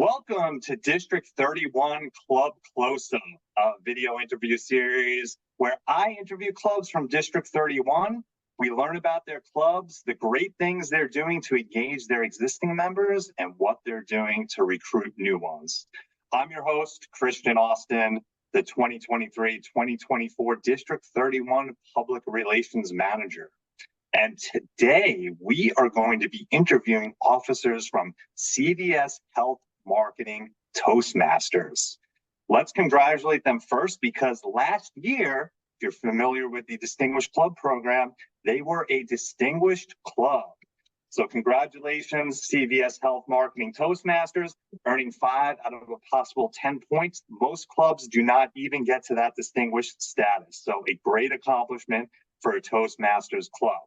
Welcome to District 31 Club Close-Up, a video interview series where I interview clubs from District 31. We learn about their clubs, the great things they're doing to engage their existing members, and what they're doing to recruit new ones. I'm your host, Christian Austin, the 2023-2024 District 31 Public Relations Manager. And today we are going to be interviewing officers from CVS Health Marketing Toastmasters. Let's congratulate them first, because last year, if you're familiar with the Distinguished Club program, they were a distinguished club. So congratulations, CVS Health Marketing Toastmasters, earning 5 out of a possible 10 points. Most clubs do not even get to that distinguished status. So a great accomplishment for a Toastmasters club.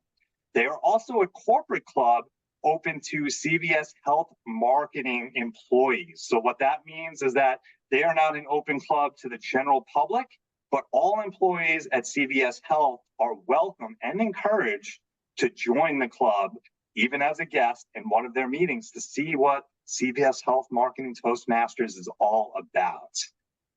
They are also a corporate club open to CVS Health Marketing employees. So what that means is that they are not an open club to the general public, but all employees at CVS Health are welcome and encouraged to join the club, even as a guest in one of their meetings, to see what CVS Health Marketing Toastmasters is all about.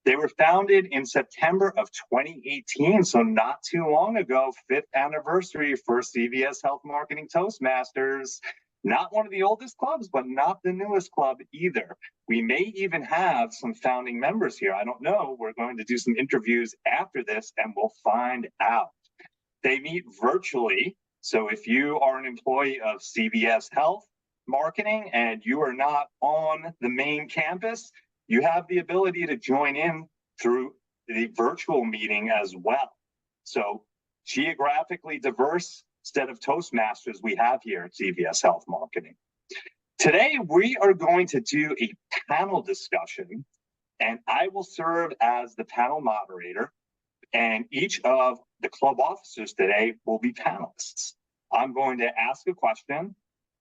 They were founded in September of 2018, so not too long ago, 5th anniversary for CVS Health Marketing Toastmasters. Not one of the oldest clubs, but not the newest club either. We may even have some founding members here. I don't know. We're going to do some interviews after this and we'll find out. They meet virtually. So if you are an employee of CVS Health Marketing and you are not on the main campus, you have the ability to join in through the virtual meeting as well. So geographically diverse set of Toastmasters we have here at CVS Health Marketing. Today, we are going to do a panel discussion, and I will serve as the panel moderator, and each of the club officers today will be panelists. I'm going to ask a question,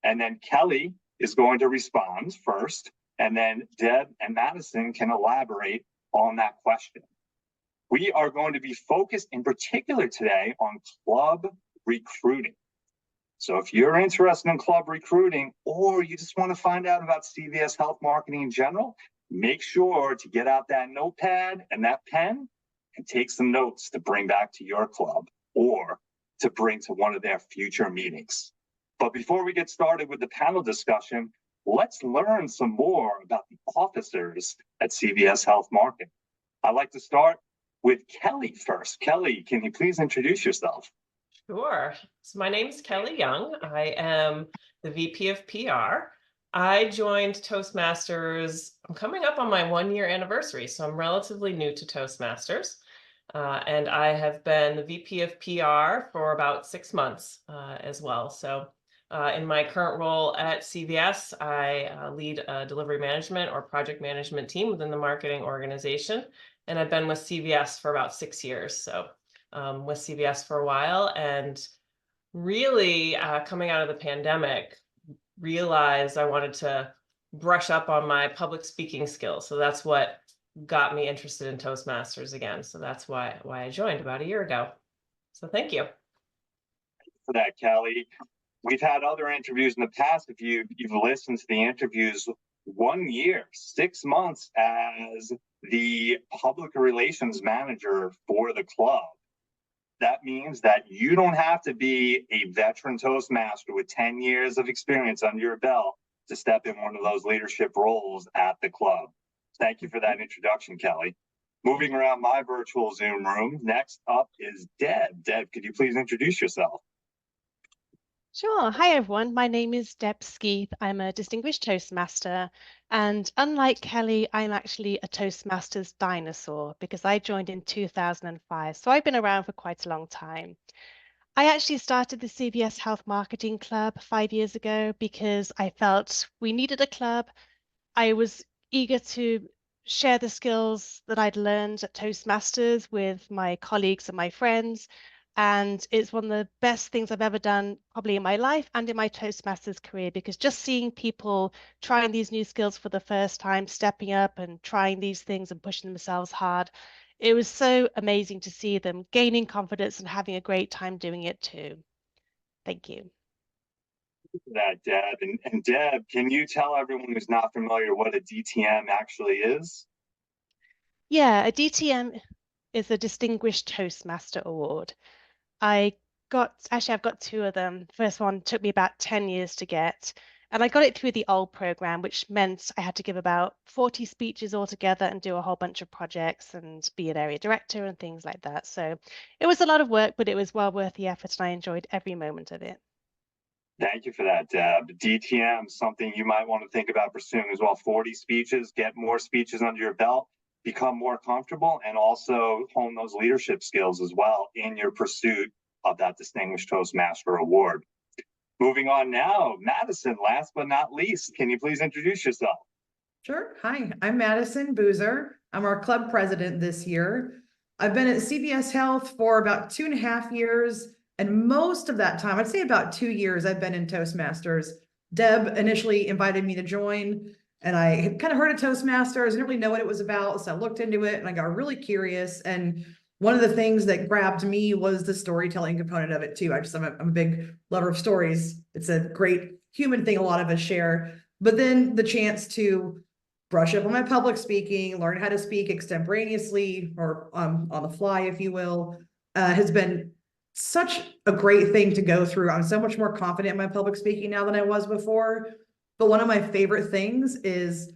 and then Kelly is going to respond first, and then Deb and Madison can elaborate on that question. We are going to be focused in particular today on club recruiting. So if you're interested in club recruiting, or you just want to find out about CVS Health Marketing in general, make sure to get out that notepad and that pen and take some notes to bring back to your club or to bring to one of their future meetings. But before we get started with the panel discussion, let's learn some more about the officers at CVS Health Marketing. I'd like to start with Kelly first. Kelly, can you please introduce yourself? Sure. So my name is Kelly Young. I am the VP of PR. I joined Toastmasters. I'm coming up on my 1-year anniversary, so I'm relatively new to Toastmasters. And I have been the VP of PR for about 6 months as well. So in my current role at CVS, I lead a delivery management or project management team within the marketing organization. And I've been with CVS for about 6 years. So with CVS for a while, and really coming out of the pandemic, realized I wanted to brush up on my public speaking skills. So that's what got me interested in Toastmasters again. So that's why I joined about a year ago. So thank you. Thank you for that, Kelly. We've had other interviews in the past. If you've listened to the interviews, 1 year, 6 months as the public relations manager for the club. That means that you don't have to be a veteran Toastmaster with 10 years of experience under your belt to step in one of those leadership roles at the club. Thank you for that introduction, Kelly. Moving around my virtual Zoom room, next up is Deb. Deb, could you please introduce yourself? Sure. Hi, everyone. My name is Deb Skeeth. I'm a distinguished Toastmaster. And unlike Kelly, I'm actually a Toastmasters dinosaur because I joined in 2005. So I've been around for quite a long time. I actually started the CVS Health Marketing Club 5 years ago because I felt we needed a club. I was eager to share the skills that I'd learned at Toastmasters with my colleagues and my friends. And it's one of the best things I've ever done, probably in my life and in my Toastmasters career, because just seeing people trying these new skills for the first time, stepping up and trying these things and pushing themselves hard, it was so amazing to see them gaining confidence and having a great time doing it too. Thank you. That, Deb. And Deb, can you tell everyone who's not familiar what a DTM actually is? Yeah, a DTM is a Distinguished Toastmaster Award. I've got two of them. First one took me about 10 years to get, and I got it through the old program, which meant I had to give about 40 speeches altogether and do a whole bunch of projects and be an area director and things like that. So it was a lot of work, but it was well worth the effort, and I enjoyed every moment of it. Thank you for that, Deb. DTM, something you might want to think about pursuing as well. 40 speeches, get more speeches under your belt, become more comfortable, and also hone those leadership skills as well in your pursuit of that Distinguished Toastmaster Award. Moving on now, Madison, last but not least, can you please introduce yourself? Sure. Hi, I'm Madison Boozer. I'm our club president this year. I've been at CVS Health for about 2.5 years. And most of that time, I'd say about 2 years, I've been in Toastmasters. Deb initially invited me to join, and I had kind of heard of Toastmasters. I didn't really know what it was about. So I looked into it and I got really curious. And one of the things that grabbed me was the storytelling component of it too. I'm a big lover of stories. It's a great human thing a lot of us share. But then the chance to brush up on my public speaking, learn how to speak extemporaneously or on the fly, if you will, has been such a great thing to go through. I'm so much more confident in my public speaking now than I was before. But one of my favorite things is,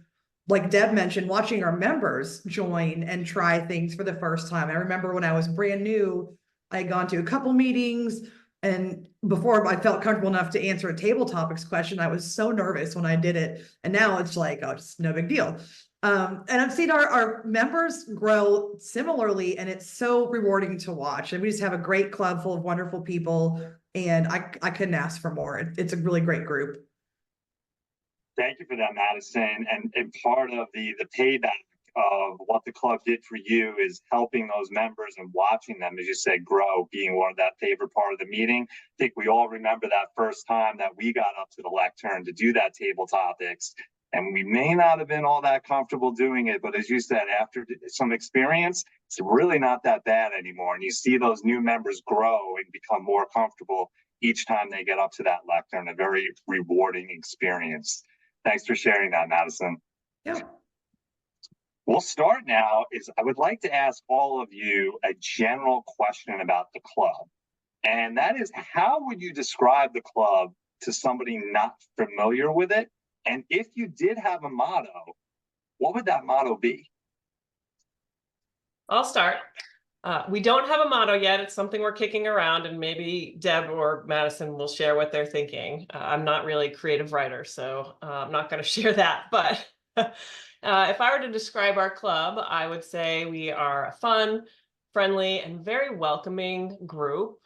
like Deb mentioned, watching our members join and try things for the first time. I remember when I was brand new, I had gone to a couple meetings, and before I felt comfortable enough to answer a table topics question, I was so nervous when I did it. And now it's like, oh, it's no big deal. And I've seen our members grow similarly, and it's so rewarding to watch. And we just have a great club full of wonderful people, and I couldn't ask for more. It's a really great group. Thank you for that, Madison. And part of the payback of what the club did for you is helping those members and watching them, as you said, grow, being one of that favorite part of the meeting. I think we all remember that first time that we got up to the lectern to do that table topics. And we may not have been all that comfortable doing it, but as you said, after some experience, it's really not that bad anymore. And you see those new members grow and become more comfortable each time they get up to that lectern, a very rewarding experience. Thanks for sharing that, Madison. Yeah. We'll start now. I would like to ask all of you a general question about the club. And that is, how would you describe the club to somebody not familiar with it? And if you did have a motto, what would that motto be? I'll start. We don't have a motto yet. It's something we're kicking around, and maybe Deb or Madison will share what they're thinking. I'm not really a creative writer, so I'm not going to share that. But if I were to describe our club, I would say we are a fun, friendly, and very welcoming group.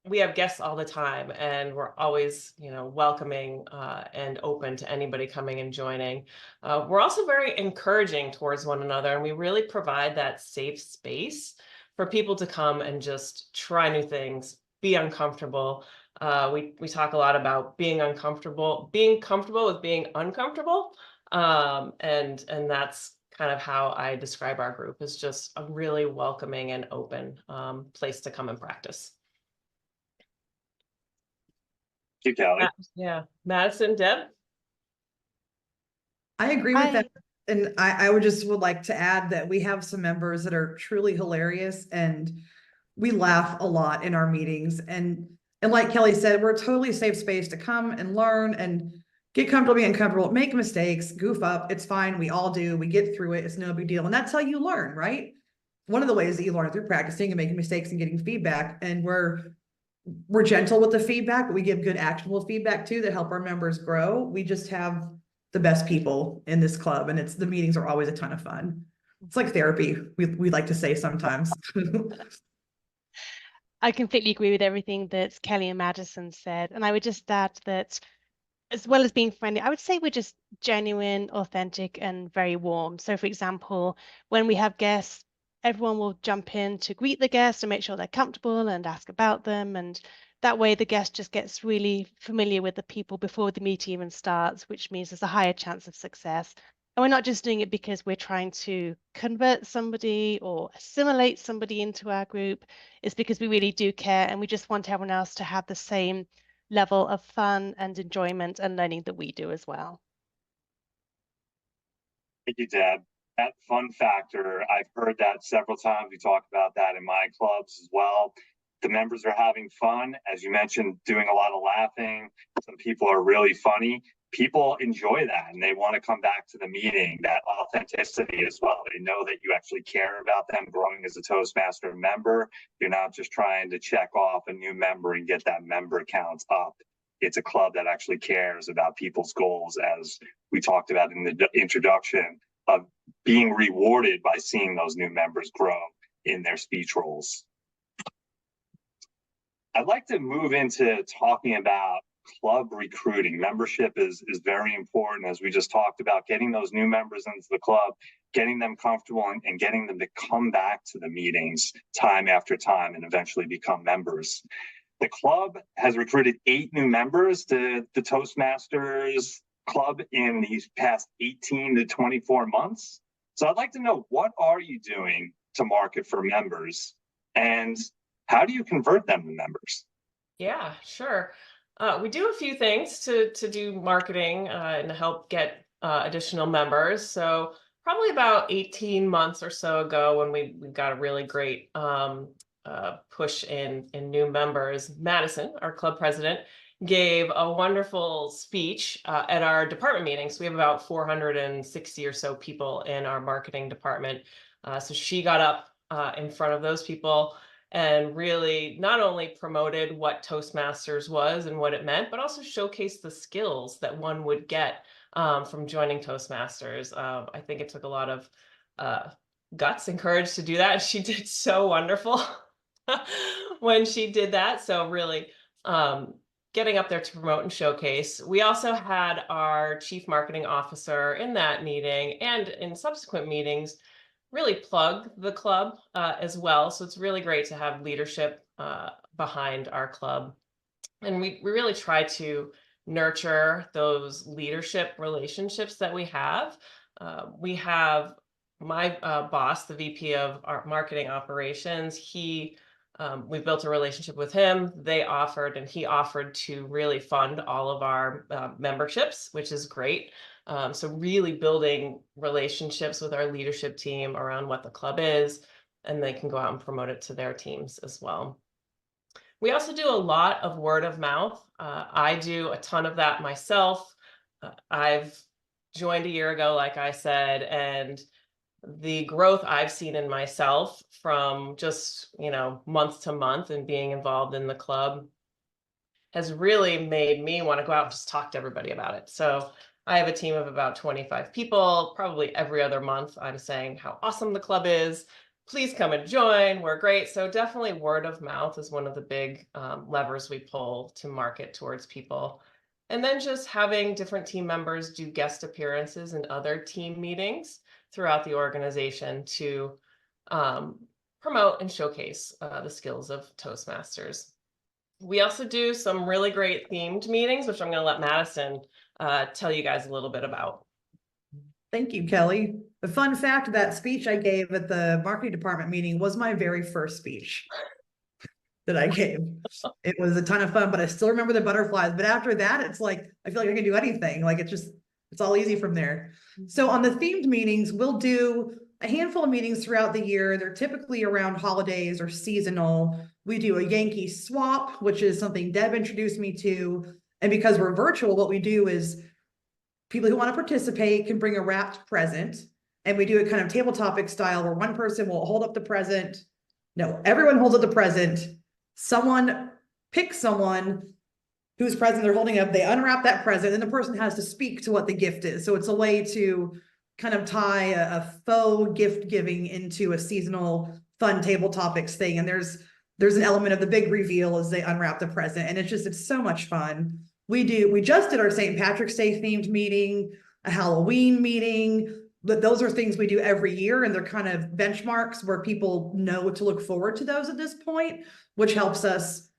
We have guests all the time, and we're always, welcoming and open to anybody coming and joining. We're also very encouraging towards one another, and we really provide that safe space for people to come and just try new things, be uncomfortable. We talk a lot about being uncomfortable, being comfortable with being uncomfortable, and that's kind of how I describe our group, is just a really welcoming and open place to come and practice. You, Kelly. Yeah, Madison, Deb? I agree with that. And I would like to add that we have some members that are truly hilarious, and we laugh a lot in our meetings. And like Kelly said, we're a totally safe space to come and learn and get comfortable being uncomfortable, make mistakes, goof up. It's fine. We all do. We get through it. It's no big deal. And that's how you learn, right? One of the ways that you learn through practicing and making mistakes and getting feedback. And we're gentle with the feedback, but we give good actionable feedback too that help our members grow. We just have the best people in this club, and the meetings are always a ton of fun. It's like therapy, we like to say sometimes. I completely agree with everything that Kelly and Madison said. And I would just add that, as well as being friendly, I would say we're just genuine, authentic, and very warm. So, for example, when we have guests, everyone will jump in to greet the guests and make sure they're comfortable and ask about them. And that way the guest just gets really familiar with the people before the meeting even starts, which means there's a higher chance of success. And we're not just doing it because we're trying to convert somebody or assimilate somebody into our group. It's because we really do care, and we just want everyone else to have the same level of fun and enjoyment and learning that we do as well. Thank you, Deb. That fun factor, I've heard that several times. We talk about that in my clubs as well. The members are having fun, as you mentioned, doing a lot of laughing. Some people are really funny. People enjoy that and they want to come back to the meeting, that authenticity as well. They know that you actually care about them growing as a Toastmaster member. You're not just trying to check off a new member and get that member count up. It's a club that actually cares about people's goals, as we talked about in the introduction, of being rewarded by seeing those new members grow in their speech roles. I'd like to move into talking about club recruiting. Membership is very important, as we just talked about, getting those new members into the club, getting them comfortable and getting them to come back to the meetings time after time and eventually become members. The club has recruited 8 new members to the Toastmasters Club in these past 18 to 24 months. So I'd like to know, what are you doing to market for members, and how do you convert them to members? Yeah, sure. We do a few things to do marketing and to help get additional members. So probably about 18 months or so ago, when we got a really great push in new members, Madison, our club president, gave a wonderful speech at our department meetings. We have about 460 or so people in our marketing department. So she got up in front of those people and really not only promoted what Toastmasters was and what it meant, but also showcased the skills that one would get from joining Toastmasters. I think it took a lot of guts and courage to do that. And she did so wonderful when she did that. So really getting up there to promote and showcase. We also had our chief marketing officer in that meeting and in subsequent meetings really plug the club as well. So it's really great to have leadership behind our club. And we really try to nurture those leadership relationships that we have. We have my boss, the VP of our marketing operations. We built a relationship with him. He offered to really fund all of our memberships, which is great. So really building relationships with our leadership team around what the club is, and they can go out and promote it to their teams as well. We also do a lot of word of mouth. I do a ton of that myself. I've joined a year ago, like I said, and the growth I've seen in myself from just, month to month and being involved in the club has really made me want to go out and just talk to everybody about it. So I have a team of about 25 people. Probably every other month, I'm saying how awesome the club is. Please come and join. We're great. So definitely word of mouth is one of the big levers we pull to market towards people. And then just having different team members do guest appearances in other team meetings throughout the organization to promote and showcase the skills of Toastmasters. We also do some really great themed meetings, which I'm going to let Madison tell you guys a little bit about. Thank you, Kelly. The fun fact, that speech I gave at the marketing department meeting was my very first speech that I gave. It was a ton of fun, but I still remember the butterflies. But after that, it's like, I feel like I can do anything. Like it's all easy from there. So on the themed meetings, we'll do a handful of meetings throughout the year. They're typically around holidays or seasonal. We do a Yankee swap, which is something Deb introduced me to. And because we're virtual, what we do is people who want to participate can bring a wrapped present. And we do it kind of table topic style, where one person will hold up the present. No, everyone holds up the present. Someone picks someone whose present they're holding up. They unwrap that present, and the person has to speak to what the gift is. So it's a way to kind of tie a faux gift giving into a seasonal fun table topics thing. And there's an element of the big reveal as they unwrap the present. And it's so much fun. We just did our St. Patrick's Day themed meeting, a Halloween meeting, but those are things we do every year. And they're kind of benchmarks where people know what to look forward to those at this point, which helps us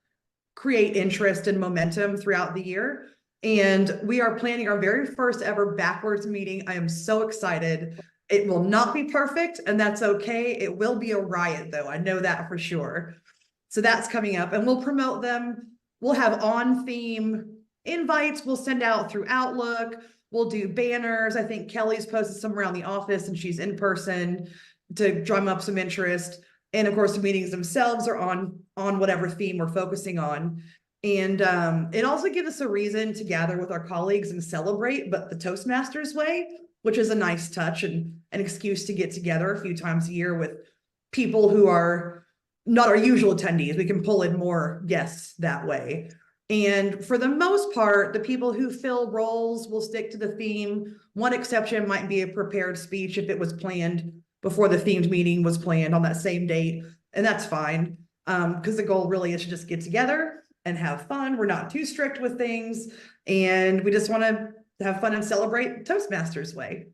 create interest and momentum throughout the year. And we are planning our very first ever backwards meeting. I am so excited. It will not be perfect, and that's okay. It will be a riot though. I know that for sure. So that's coming up, and we'll promote them we'll have on theme invites we'll send out through Outlook. We'll do banners. I think Kelly's posted some around the office and she's in person to drum up some interest. And of course, the meetings themselves are on whatever theme we're focusing on. And it also gives us a reason to gather with our colleagues and celebrate, but the Toastmasters way, which is a nice touch and an excuse to get together a few times a year with people who are not our usual attendees. We can pull in more guests that way. And for the most part, the people who fill roles will stick to the theme. One exception might be a prepared speech if it was planned before the themed meeting was planned on that same date. And that's fine, because the goal really is to just get together and have fun. We're not too strict with things. And we just want to have fun and celebrate Toastmasters way.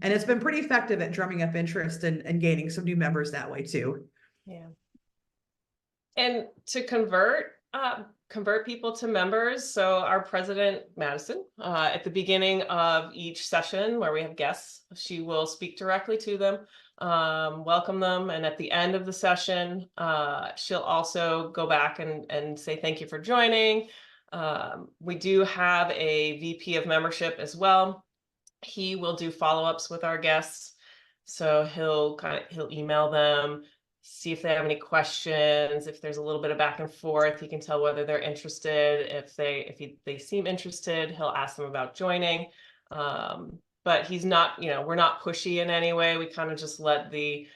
And it's been pretty effective at drumming up interest and gaining some new members that way too. Yeah. And to convert people to members. So our president, Madison, at the beginning of each session where we have guests, she will speak directly to them, welcome them. And at the end of the session, she'll also go back and say, thank you for joining. We do have a VP of membership as well. He will do follow-ups with our guests. So he'll email them, see if they have any questions. If there's a little bit of back and forth, he can tell whether they're interested. If they seem interested, he'll ask them about joining. But he's not, we're not pushy in any way. We kind of just let the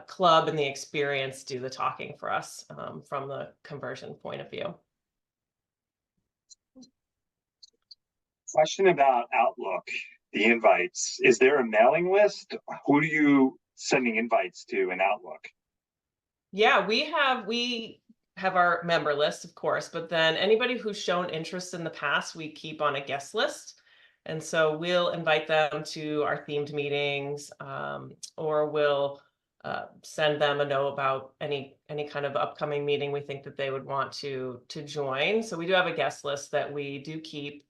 club and the experience do the talking for us from the conversion point of view. Question about Outlook, the invites. Is there a mailing list? Who are you sending invites to in Outlook? Yeah, we have our member list, of course, but then anybody who's shown interest in the past, we keep on a guest list. And so we'll invite them to our themed meetings, or we'll send them a note about any kind of upcoming meeting we think that they would want to join. So we do have a guest list that we do keep,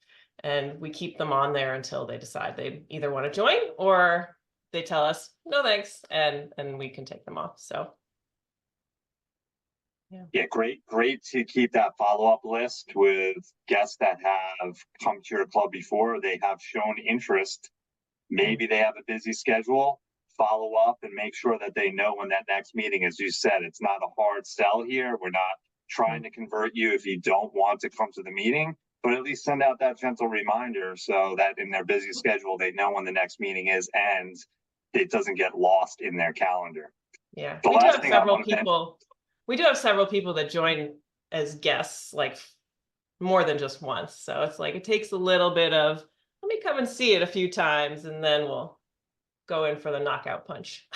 and we keep them on there until they decide they either want to join or they tell us no thanks, and we can take them off. So yeah, great to keep that follow-up list with guests that have come to your club before. They have shown interest. Maybe they have a busy schedule. Follow up and make sure that they know when that next meeting, as you said, it's not a hard sell here. We're not trying to convert you if you don't want to come to the meeting, but at least send out that gentle reminder so that in their busy schedule, they know when the next meeting is and it doesn't get lost in their calendar. Yeah, We do have several people that join as guests, like more than just once. So it's like, it takes a little bit of, let me come and see it a few times, and then we'll go in for the knockout punch.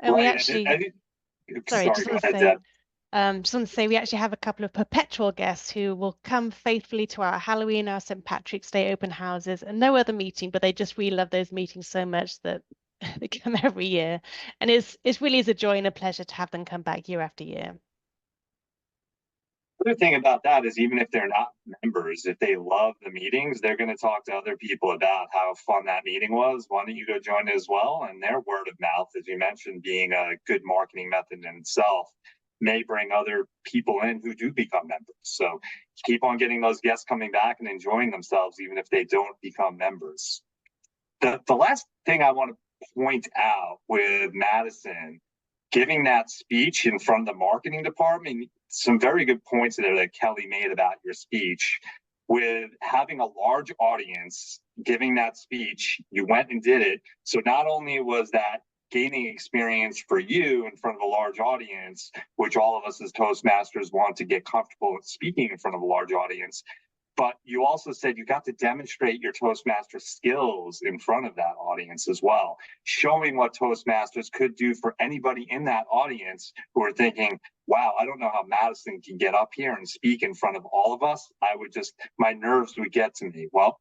And we actually, sorry, just want to say we actually have a couple of perpetual guests who will come faithfully to our Halloween, our St. Patrick's Day open houses, and no other meeting, but they just really love those meetings so much that they come every year. And it really is a joy and a pleasure to have them come back year after year. The other thing about that is, even if they're not members, if they love the meetings, they're going to talk to other people about how fun that meeting was. Why don't you go join it as well? And their word of mouth, as you mentioned, being a good marketing method in itself, may bring other people in who do become members. So keep on getting those guests coming back and enjoying themselves, even if they don't become members. The last thing I want to point out with Madison giving that speech in front of the marketing department, some very good points there that Kelly made about your speech. With having a large audience giving that speech, you went and did it. So not only was that gaining experience for you in front of a large audience, which all of us as Toastmasters want to get comfortable with speaking in front of a large audience, but you also said you got to demonstrate your Toastmaster skills in front of that audience as well, showing what Toastmasters could do for anybody in that audience who are thinking, wow, I don't know how Madison can get up here and speak in front of all of us. My nerves would get to me. Well,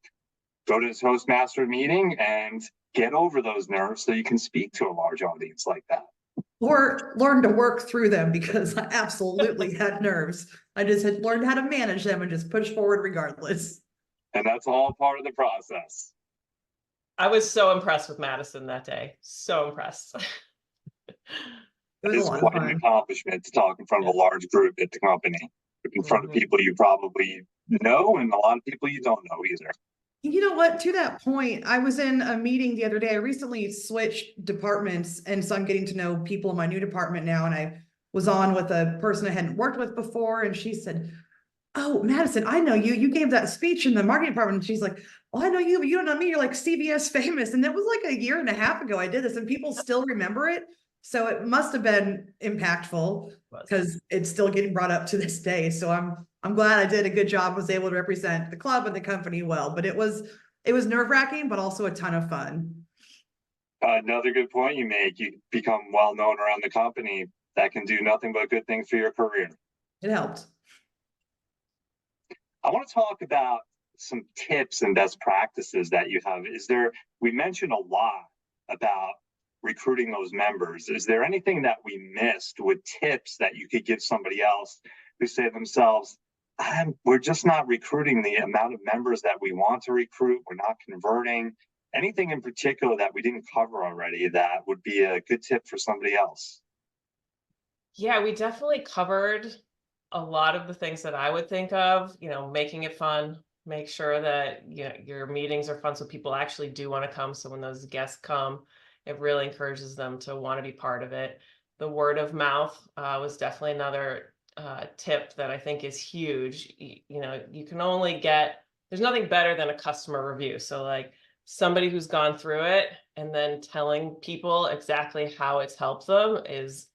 go to the Toastmaster meeting and get over those nerves so you can speak to a large audience like that. Or learn to work through them, because I absolutely had nerves. I just had learned how to manage them and just push forward regardless. And that's all part of the process. I was so impressed with Madison that day. So impressed. It is quite an accomplishment to talk in front of a large group at the company. in front of people you probably know and a lot of people you don't know either. You know what? To that point, I was in a meeting the other day. I recently switched departments, and so I'm getting to know people in my new department now. And I was on with a person I hadn't worked with before, and she said, "Oh, Madison, I know you. You gave that speech in the marketing department." And she's like, "Oh, I know you, but you don't know me. You're like CVS famous." And that was like a year and a half ago I did this, and people still remember it. So it must have been impactful because it's still getting brought up to this day. So I'm glad I did a good job, was able to represent the club and the company well, but it was nerve-wracking, but also a ton of fun. Another good point you make, you become well known around the company. That can do nothing but good things for your career. It helped. I want to talk about some tips and best practices that you have. We mentioned a lot about recruiting those members. Is there anything that we missed with tips that you could give somebody else who say to themselves, we're just not recruiting the amount of members that we want to recruit, we're not converting? Anything in particular that we didn't cover already that would be a good tip for somebody else? Yeah, we definitely covered a lot of the things that I would think of, making it fun, make sure that your meetings are fun so people actually do want to come. So when those guests come, it really encourages them to want to be part of it. The word of mouth was definitely another tip that I think is huge. You can only there's nothing better than a customer review. So like somebody who's gone through it and then telling people exactly how it's helped them is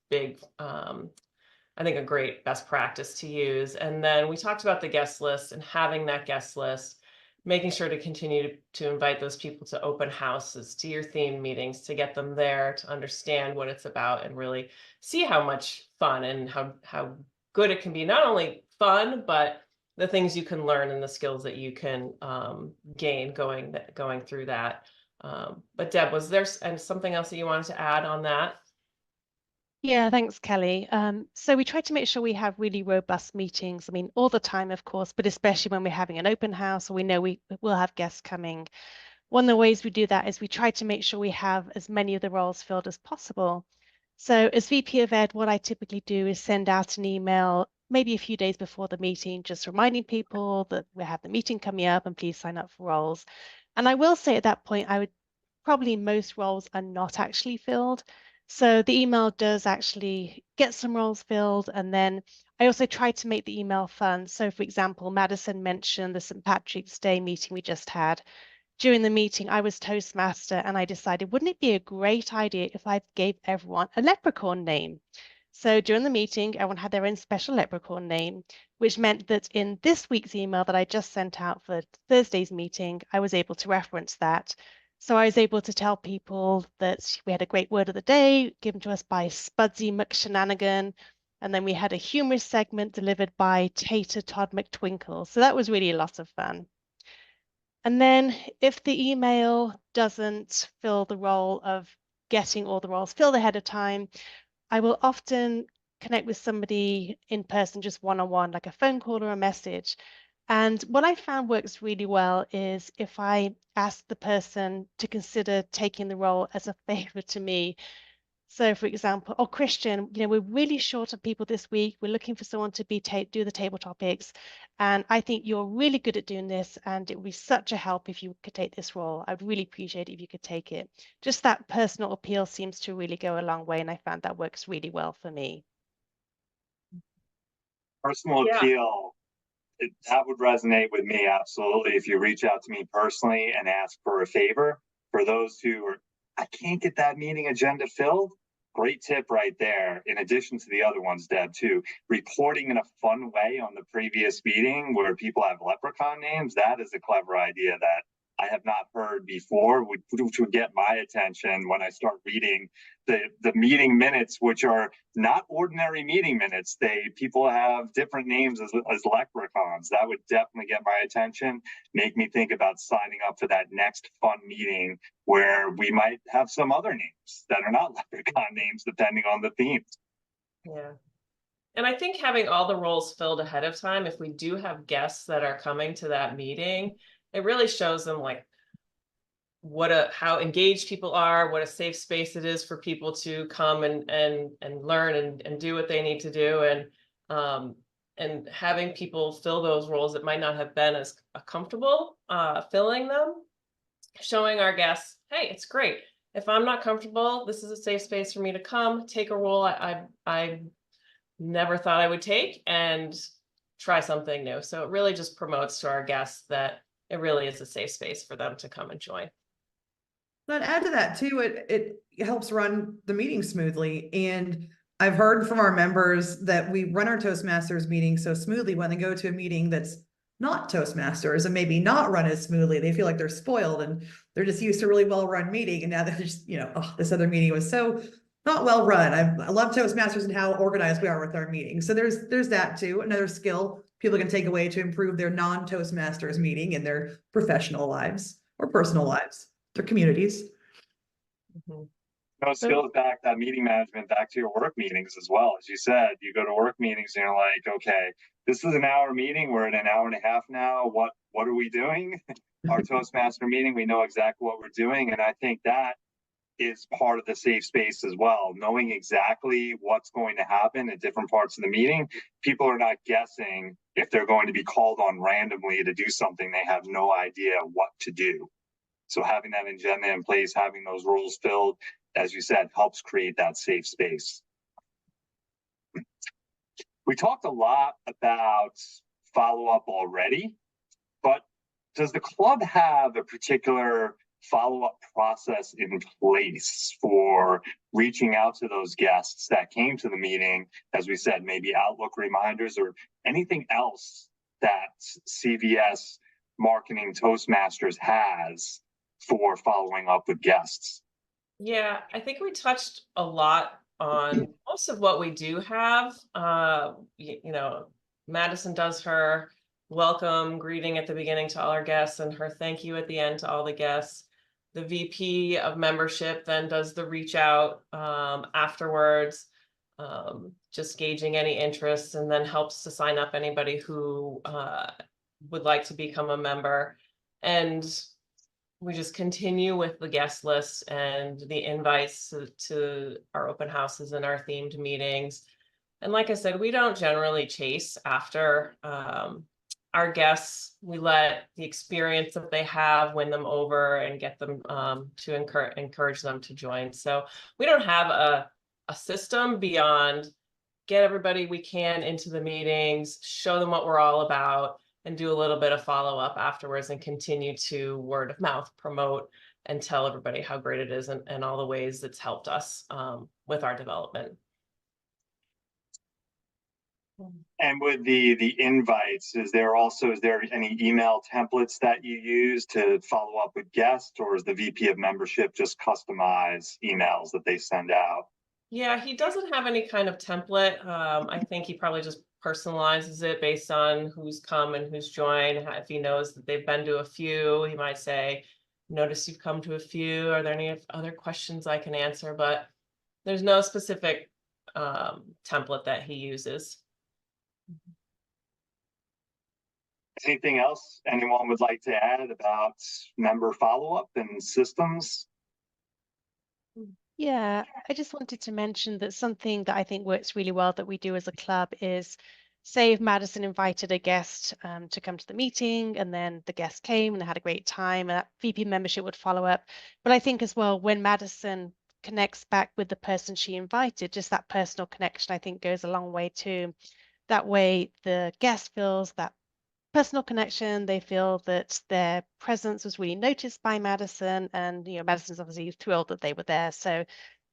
big. I think a great best practice to use. And then we talked about the guest list and having that guest list, making sure to continue to invite those people to open houses, to your theme meetings, to get them there, to understand what it's about and really see how much fun and how good it can be. Not only fun, but the things you can learn and the skills that you can gain going through that. But Deb, was there something else that you wanted to add on that? Yeah, thanks, Kelly. So we try to make sure we have really robust meetings. I mean, all the time, of course, but especially when we're having an open house or we know we will have guests coming. One of the ways we do that is we try to make sure we have as many of the roles filled as possible. So as VP of Ed, what I typically do is send out an email maybe a few days before the meeting, just reminding people that we have the meeting coming up and please sign up for roles. And I will say at that point, probably most roles are not actually filled. So the email does actually get some roles filled. And then I also try to make the email fun. So for example, Madison mentioned the St. Patrick's Day meeting we just had. During the meeting, I was Toastmaster and I decided, wouldn't it be a great idea if I gave everyone a leprechaun name? So during the meeting, everyone had their own special leprechaun name, which meant that in this week's email that I just sent out for Thursday's meeting, I was able to reference that. So I was able to tell people that we had a great word of the day given to us by Spudsy McShenanigan. And then we had a humorous segment delivered by Tater Todd McTwinkle. So that was really a lot of fun. And then if the email doesn't fill the role of getting all the roles filled ahead of time, I will often connect with somebody in person, just one-on-one, like a phone call or a message. And what I found works really well is if I ask the person to consider taking the role as a favor to me. So for example, Christian, we're really short of people this week. We're looking for someone to do the table topics. And I think you're really good at doing this. And it would be such a help if you could take this role. I'd really appreciate it if you could take it. Just that personal appeal seems to really go a long way. And I found that works really well for me. Personal appeal, that would resonate with me, absolutely. If you reach out to me personally and ask for a favor, for those who are, I can't get that meeting agenda filled, great tip right there. In addition to the other ones, Deb, too, reporting in a fun way on the previous meeting where people have leprechaun names, that is a clever idea that I have not heard before, which would get my attention when I start reading the meeting minutes, which are not ordinary meeting minutes. People have different names as leprechauns. That would definitely get my attention, make me think about signing up for that next fun meeting where we might have some other names that are not leprechaun names, depending on the theme. Yeah. And I think having all the roles filled ahead of time, if we do have guests that are coming to that meeting, it really shows them like how engaged people are, what a safe space it is for people to come and learn and do what they need to do. And and having people fill those roles that might not have been as comfortable filling them, showing our guests, hey, it's great. If I'm not comfortable, this is a safe space for me to come take a role I never thought I would take and try something new. So it really just promotes to our guests that it really is a safe space for them to come and join. But add to that too, it helps run the meeting smoothly. And I've heard from our members that we run our Toastmasters meetings so smoothly when they go to a meeting that's not Toastmasters and maybe not run as smoothly. They feel like they're spoiled and they're just used to a really well-run meeting. And now they're just, oh, this other meeting was so not well run. I love Toastmasters and how organized we are with our meetings. So there's that too. Another skill people can take away to improve their non-Toastmasters meeting in their professional lives or personal lives, their communities. Those skills back, that meeting management, back to your work meetings as well. As you said, you go to work meetings and you're like, okay, this is an hour meeting. We're at an hour and a half now. What are we doing? Our Toastmaster meeting, we know exactly what we're doing. And I think that is part of the safe space as well. Knowing exactly what's going to happen at different parts of the meeting. People are not guessing if they're going to be called on randomly to do something they have no idea what to do. So having that agenda in place, having those roles filled, as you said, helps create that safe space. We talked a lot about follow-up already, but does the club have a particular follow-up process in place for reaching out to those guests that came to the meeting? As we said, maybe Outlook reminders or anything else that CVS Marketing Toastmasters has for following up with guests? Yeah, I think we touched a lot on most of what we do have. Madison does her welcome greeting at the beginning to all our guests and her thank you at the end to all the guests. The VP of membership then does the reach out afterwards, just gauging any interests, and then helps to sign up anybody who would like to become a member. And we just continue with the guest list and the invites to our open houses and our themed meetings. And like I said, we don't generally chase after our guests. We let the experience that they have win them over and get them to encourage them to join. So we don't have a system beyond get everybody we can into the meetings, show them what we're all about, and do a little bit of follow-up afterwards and continue to word of mouth promote and tell everybody how great it is and all the ways it's helped us with our development. And with the invites, is there any email templates that you use to follow up with guests, or is the VP of membership just customize emails that they send out? Yeah, he doesn't have any kind of template. I think he probably just personalizes it based on who's come and who's joined. If he knows that they've been to a few, he might say, notice you've come to a few. Are there any other questions I can answer? But there's no specific template that he uses. Anything else anyone would like to add about member follow-up and systems? Yeah, I just wanted to mention that something that I think works really well that we do as a club is, say if Madison invited a guest to come to the meeting and then the guest came and they had a great time, and that VP membership would follow up. But I think as well, when Madison connects back with the person she invited, just that personal connection, I think goes a long way too. That way the guest feels that personal connection. They feel that their presence was really noticed by Madison, and Madison's obviously thrilled that they were there. So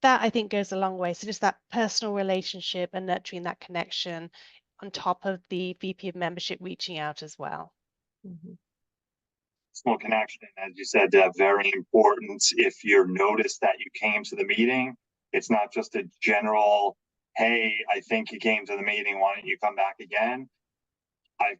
that I think goes a long way. So just that personal relationship and nurturing that connection on top of the VP of membership reaching out as well. Personal connection, as you said, very important. If you're noticed that you came to the meeting, it's not just a general, hey, I think you came to the meeting, why don't you come back again? I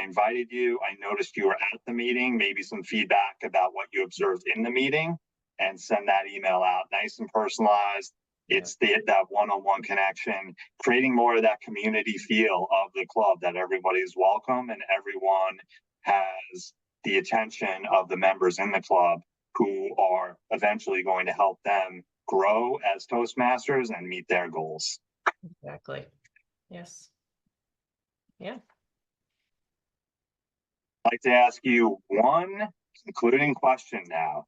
invited you, I noticed you were at the meeting, maybe some feedback about what you observed in the meeting, and send that email out nice and personalized. It's that one-on-one connection, creating more of that community feel of the club, that everybody's welcome and everyone has the attention of the members in the club who are eventually going to help them grow as Toastmasters and meet their goals. Exactly. Yes. Yeah. I'd like to ask you one concluding question now.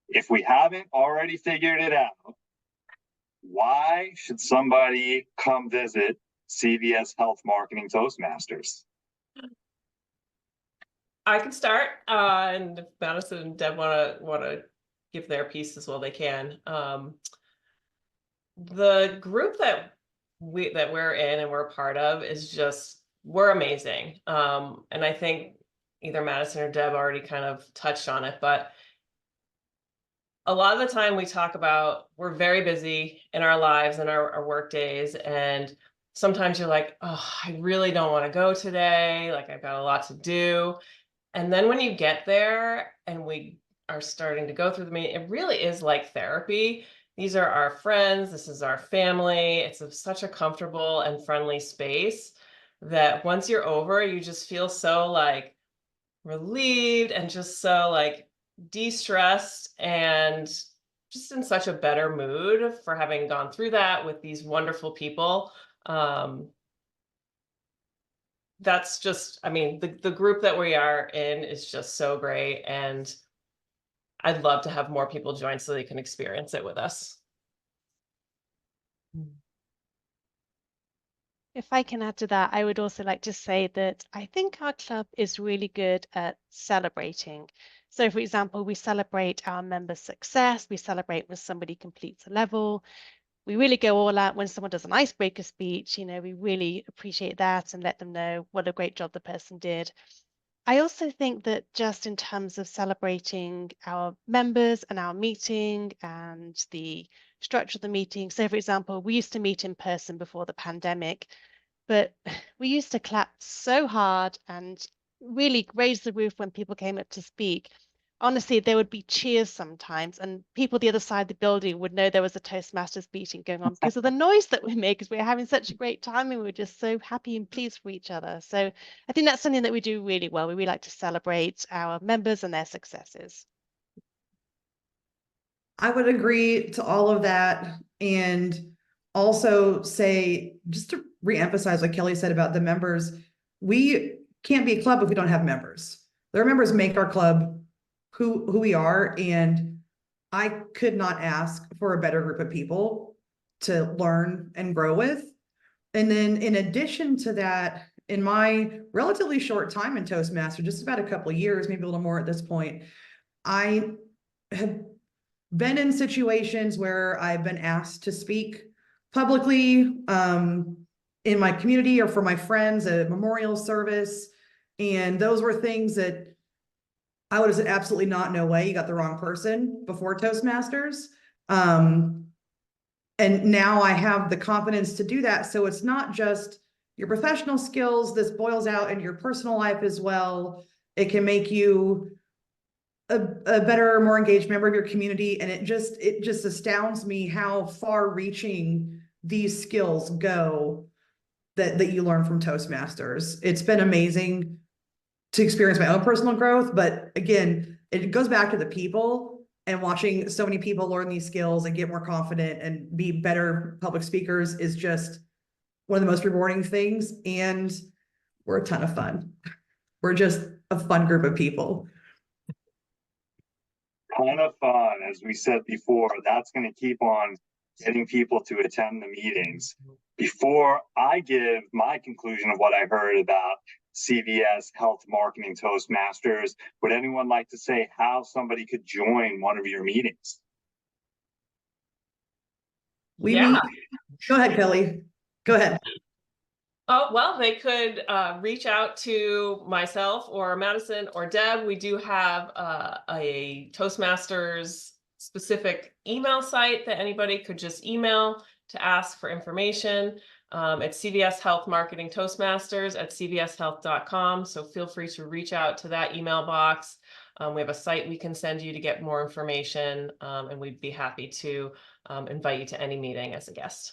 If we haven't already figured it out, why should somebody come visit CVS Health Marketing Toastmasters? I can start, and if Madison and Deb wanna give their piece as well, they can. The group that we're in and we're a part of is just, we're amazing. And I think either Madison or Deb already kind of touched on it, but a lot of the time we talk about we're very busy in our lives and our work days, and sometimes you're like, oh, I really don't want to go today, like I've got a lot to do. And then when you get there and we are starting to go through the meeting, it really is like therapy. These are our friends, this is our family. It's such a comfortable and friendly space that once you're over, you just feel so like relieved and just so like de-stressed and just in such a better mood for having gone through that with these wonderful people. That's just, I mean, the group that we are in is just so great, and I'd love to have more people join so they can experience it with us. If I can add to that, I would also like to say that I think our club is really good at celebrating. So, for example, we celebrate our members' success, we celebrate when somebody completes a level. We really go all out when someone does an icebreaker speech. We really appreciate that and let them know what a great job the person did. I also think that just in terms of celebrating our members and our meeting and the structure of the meeting. So, for example, we used to meet in person before the pandemic, but we used to clap so hard and really raise the roof when people came up to speak. Honestly, there would be cheers sometimes, and people the other side of the building would know there was a Toastmasters meeting going on because of the noise that we make, because we're having such a great time and we're just so happy and pleased for each other. So I think that's something that we do really well. We really like to celebrate our members and their successes. I would agree to all of that, and also say, just to reemphasize what Kelly said about the members, we can't be a club if we don't have members. Their members make our club who we are, and I could not ask for a better group of people to learn and grow with. And then in addition to that, in my relatively short time in Toastmaster, just about a couple of years, maybe a little more at this point, I have been in situations where I've been asked to speak publicly in my community or for my friends at a memorial service. And those were things that I would have said, absolutely not, no way, you got the wrong person before Toastmasters. And now I have the confidence to do that. So it's not just your professional skills, this boils out in your personal life as well. It can make you a better, more engaged member of your community. And it just astounds me how far reaching these skills go that you learn from Toastmasters. It's been amazing to experience my own personal growth. But again, it goes back to the people, and watching so many people learn these skills and get more confident and be better public speakers is just one of the most rewarding things. And we're a ton of fun. We're just a fun group of people. Ton of fun, as we said before. That's going to keep on getting people to attend the meetings. Before I give my conclusion of what I heard about CVS Health Marketing Toastmasters, would anyone like to say how somebody could join one of your meetings? We meet. Go ahead, Kelly. Go ahead. Oh, well, they could reach out to myself or Madison or Deb. We do have a Toastmasters specific email site that anybody could just email to ask for information. It's CVS Health Marketing Toastmasters at cvshealth.com. So feel free to reach out to that email box. We have a site we can send you to get more information, and we'd be happy to invite you to any meeting as a guest.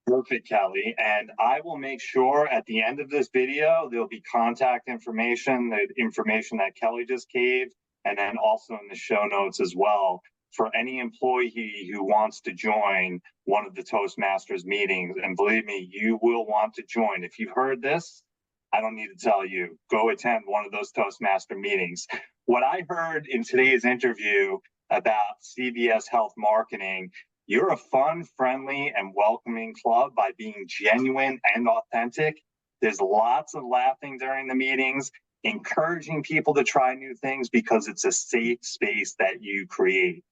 Perfect, Kelly. And I will make sure at the end of this video, there'll be contact information, the information that Kelly just gave, and then also in the show notes as well. for any employee who wants to join one of the Toastmasters meetings. And believe me, you will want to join. If you've heard this, I don't need to tell you, go attend one of those Toastmaster meetings. What I heard in today's interview about CVS Health Marketing, you're a fun, friendly, and welcoming club by being genuine and authentic. There's lots of laughing during the meetings, encouraging people to try new things because it's a safe space that you create.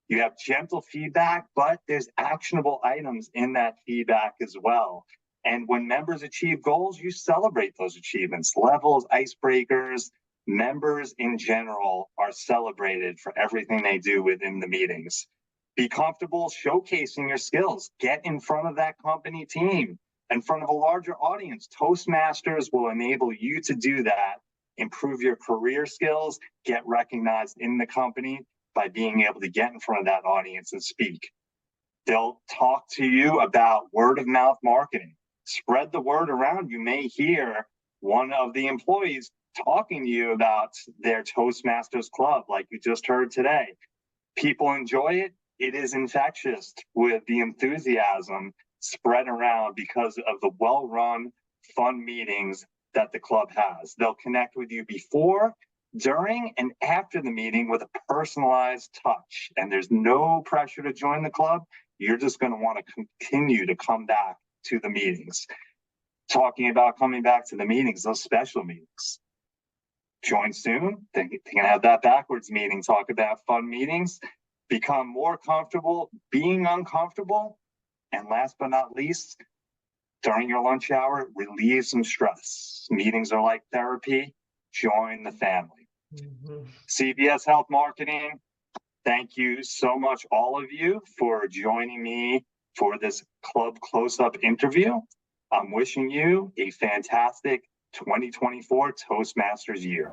You have gentle feedback, but there's actionable items in that feedback as well. And when members achieve goals, you celebrate those achievements. Levels, icebreakers, members in general are celebrated for everything they do within the meetings. Be comfortable showcasing your skills. Get in front of that company team, in front of a larger audience. Toastmasters will enable you to do that, improve your career skills, get recognized in the company by being able to get in front of that audience and speak. They'll talk to you about word of mouth marketing. Spread the word around. You may hear one of the employees talking to you about their Toastmasters club, like you just heard today. People enjoy it. It is infectious with the enthusiasm spread around because of the well-run, fun meetings that the club has. They'll connect with you before, during, and after the meeting with a personalized touch. And there's no pressure to join the club. You're just going to want to continue to come back to the meetings. Talking about coming back to the meetings, those special meetings. Join soon. They can have that backwards meeting, talk about fun meetings. Become more comfortable being uncomfortable. And last but not least, during your lunch hour, relieve some stress. Meetings are like therapy. Join the family. CVS Health Marketing, thank you so much, all of you, for joining me for this club close-up interview. I'm wishing you a fantastic 2024 Toastmasters year.